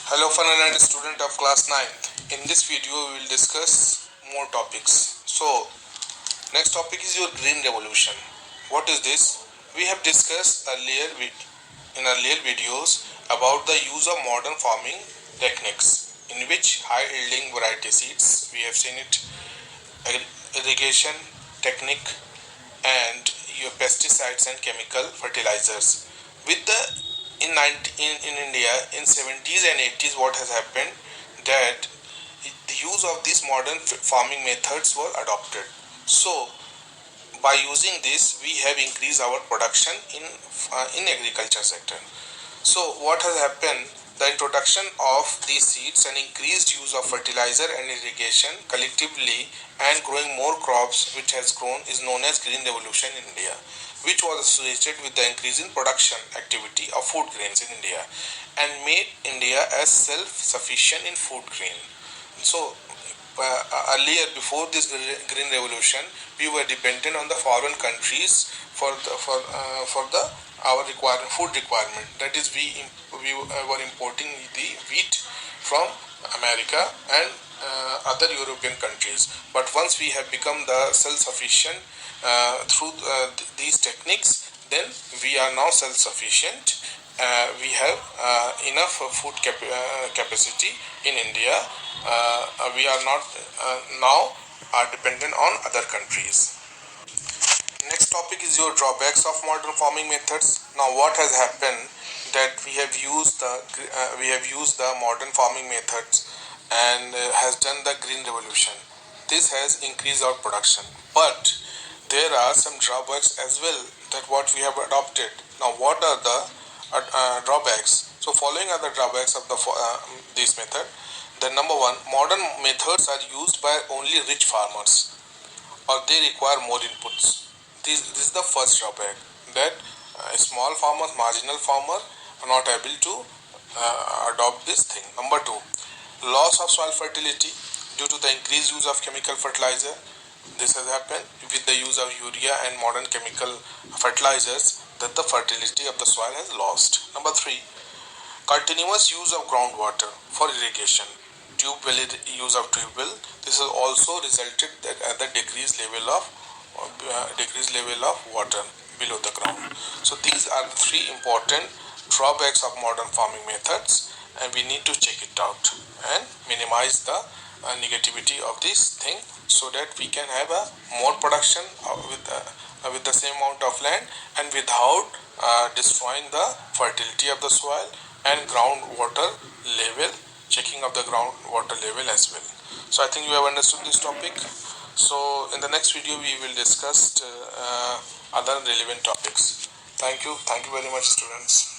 Hello fun and student of class 9th. In this video we will discuss more topics. So next topic is your green revolution. What is this? We have discussed in earlier videos about the use of modern farming techniques in which high yielding variety seeds, we have seen it, irrigation technique and your pesticides and chemical fertilizers. With the in India in 70s and 80s, what has happened that the use of these modern farming methods were adopted. So by using this, we have increased our production in agriculture sector. So what has happened? The introduction of these seeds and increased use of fertilizer and irrigation collectively and growing more crops which has grown is known as green revolution in India, which was associated with the increase in production activity of food grains in India and made India as self-sufficient in food grain. So earlier, before this green revolution, we were dependent on the foreign countries for the our food requirement. That is, we were importing the wheat from America and other European countries. But once we have become the self-sufficient through these techniques, then we are now self-sufficient. We have enough food capacity in India. We are not now are dependent on other countries. Next topic is your drawbacks of modern farming methods. Now, what has happened that we have used the modern farming methods and has done the green revolution. This has increased our production, but there are some drawbacks as well that what we have adopted. Now, what are the drawbacks? So, following are the drawbacks of this method. The number one, modern methods are used by only rich farmers, or they require more inputs. This is the first drawback, that small farmers, marginal farmer are not able to adopt this thing. Number two, loss of soil fertility due to the increased use of chemical fertilizer. This has happened with the use of urea and modern chemical fertilizers, that the fertility of the soil has lost. Number three, continuous use of groundwater for irrigation. Use of tube well. This has also resulted at the decreased level of water below the ground. So these are the three important drawbacks of modern farming methods, and we need to check it out and minimize the negativity of this thing, so that we can have a more production with the same amount of land and without destroying the fertility of the soil and groundwater level, checking of the groundwater level as well. So I think you have understood this topic. So in the next video we will discuss other relevant topics. Thank you very much, students.